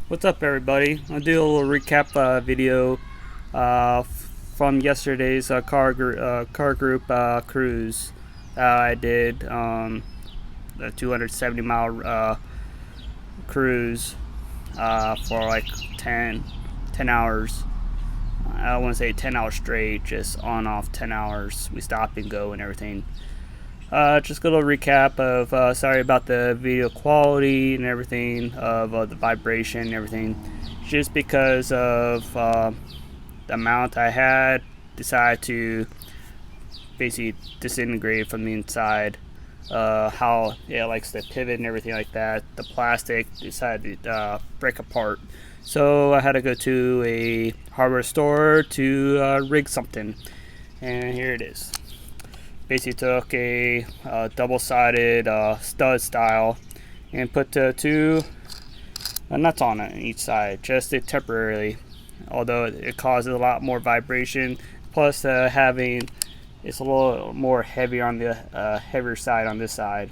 What's up, everybody? I'll do a little recap video from yesterday's car group cruise I did. The 270-mile cruise for like 10 hours. I don't want to say 10 hours straight, just on off 10 hours. We stop and go and everything. Just a little recap of sorry about the video quality and everything, of the vibration and everything. Just because of the amount I had, decided to basically disintegrate from the inside. How it likes to pivot and everything like that. The plastic decided to break apart. So I had to go to a hardware store to rig something. And here it is. Basically took a double-sided stud style and put two nuts on it on each side, just temporarily, although it causes a lot more vibration, plus having it's a little more heavier on the heavier side on this side,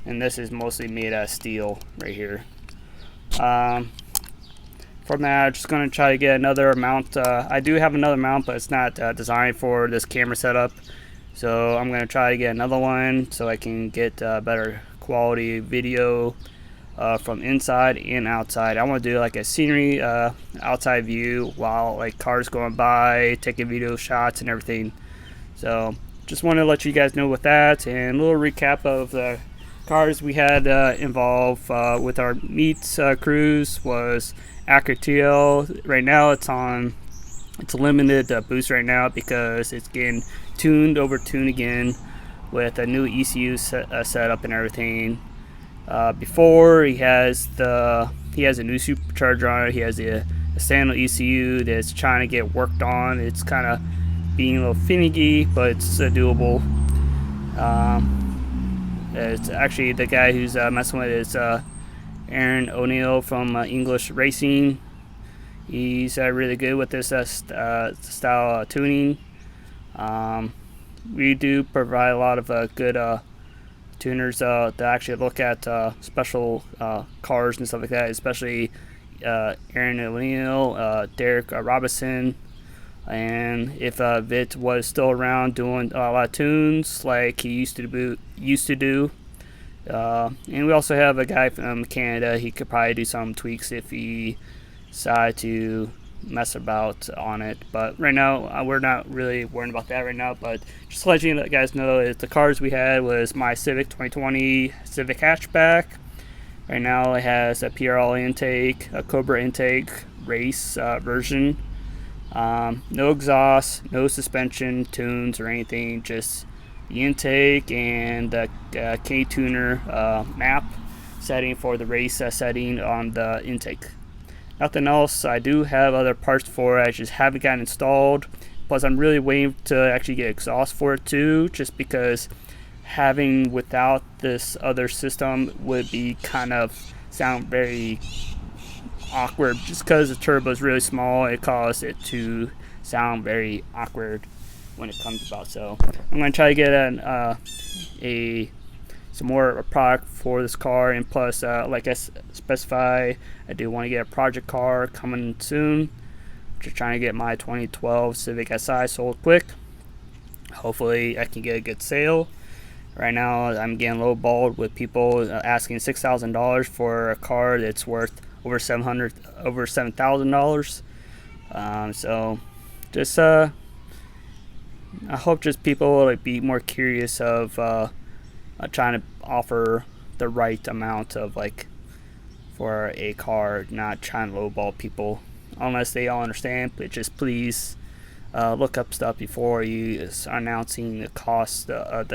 and this is mostly made out of steel right here. From that, I'm just going to try to get another mount. I do have another mount, but it's not designed for this camera setup. So I'm going to try to get another one so I can get better quality video from inside and outside. I want to do like a scenery outside view while like cars going by, taking video shots and everything. So just want to let you guys know with that, and a little recap of the cars we had involved with our meets cruise was Acura TL. Right now it's a limited boost right now because it's getting tuned again with a new ECU setup and everything. Before he has a new supercharger on it. He has a standard ECU that's trying to get worked on. It's kind of being a little finicky, but it's doable. It's actually the guy who's messing with it is Aaron O'Neill from English Racing. He's really good with this style tuning. We do provide a lot of good tuners to actually look at special cars and stuff like that, especially Aaron O'Neill, Derek Robinson, and if Vit was still around doing a lot of tunes like he used to do. And we also have a guy from Canada. He could probably do some tweaks if he decide to mess about on it, but right now we're not really worrying about that right now. But just to let you guys know, is the cars we had was my Civic 2020 Civic hatchback. Right now it has a PRL intake, a Cobra intake race version, no exhaust, no suspension tunes or anything, just the intake and the K tuner map setting for the race setting on the intake. Nothing else. I do have other parts for it, I just haven't gotten installed. Plus I'm really waiting to actually get exhaust for it too, just because having without this other system would be kind of sound very awkward, just because the turbo is really small. It causes it to sound very awkward when it comes about. So I'm going to try to get some more product for this car, and plus like I specify, I do want to get a project car coming soon. Just trying to get my 2012 Civic Si sold quick. Hopefully I can get a good sale. Right now I'm getting lowballed with people asking $6,000 for a car that's worth over $7,000. So just I hope just people will be more curious of trying to offer the right amount of for a car, not trying to lowball people unless they all understand. But just please look up stuff before you announcing the cost of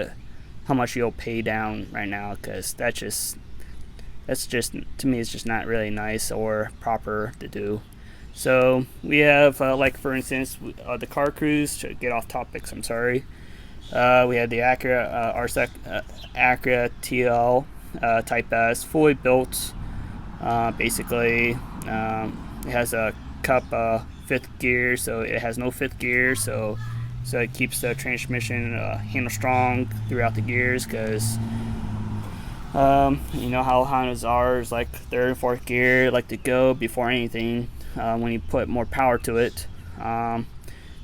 how much you'll pay down right now, because that's just to me it's just not really nice or proper to do. So we have for instance the car cruise, to get off topics, I'm sorry. We had the Acura Acura TL Type S, fully built. Basically, it has a cup fifth gear, so it has no fifth gear, so it keeps the transmission handle strong throughout the gears, because You know how Hondas are, is like third and fourth gear, like to go before anything when you put more power to it.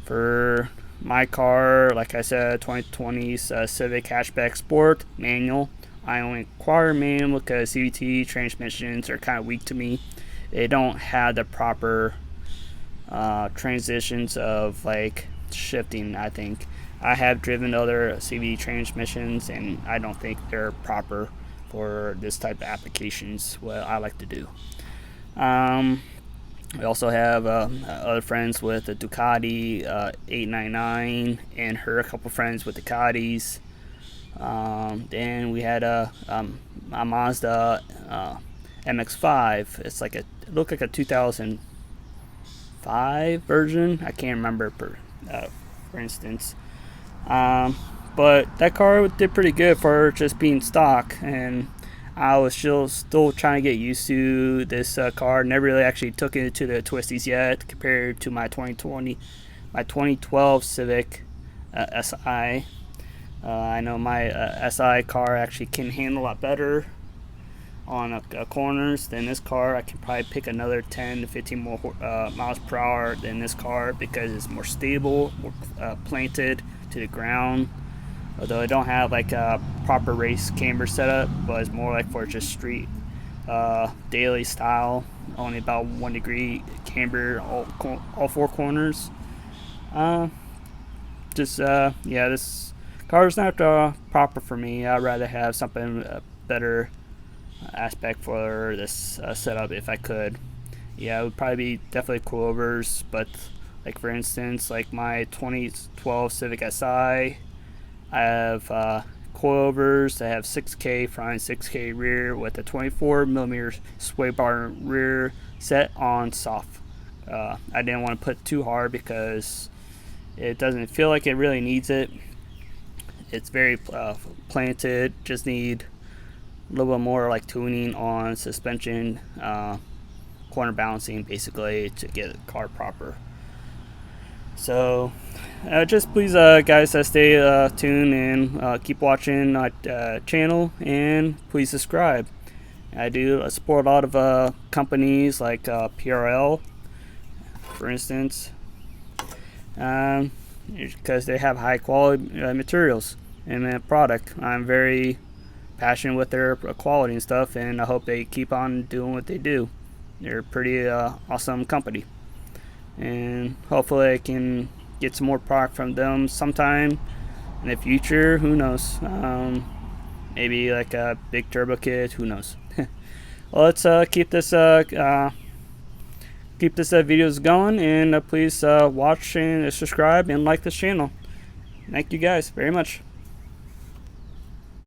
For my car, like I said, 2020 Civic Hatchback Sport manual. I only require manual because CVT transmissions are kind of weak to me. They don't have the proper transitions of like shifting. I think I have driven other CVT transmissions, and I don't think they're proper for this type of applications. What I like to do. We also have other friends with the Ducati 899, and a couple friends with Ducatis. Then we had a Mazda MX-5. It's like it looked like a 2005 version. I can't remember for instance. But that car did pretty good for just being stock, and I was still trying to get used to this car. Never really actually took it to the twisties yet compared to my 2012 Civic SI. I know my SI car actually can handle a lot better on corners than this car. I can probably pick another 10 to 15 more miles per hour than this car because it's more stable, more planted to the ground. Although I don't have like a proper race camber setup, but it's more like for just street daily style. Only about 1 degree camber all four corners. Yeah, this car is not proper for me. I'd rather have something better aspect for this setup if I could. Yeah, it would probably be definitely coilovers, but like for instance, like my 2012 Civic SI. I have coilovers that have 6K front, 6K rear with a 24mm sway bar rear set on soft. I didn't want to put too hard because it doesn't feel like it really needs it. It's very planted. Just need a little bit more like tuning on suspension, corner balancing basically to get the car proper. So just please guys stay tuned and keep watching my channel, and please subscribe. I do support a lot of companies like PRL, for instance, because they have high quality materials and product. I'm very passionate with their quality and stuff, and I hope they keep on doing what they do. They're a pretty awesome company, and hopefully I can get some more product from them sometime in the future. Who knows? Maybe like a big turbo kit. Who knows? Well, let's keep this videos going, and please watch and subscribe and like this channel. Thank you guys very much.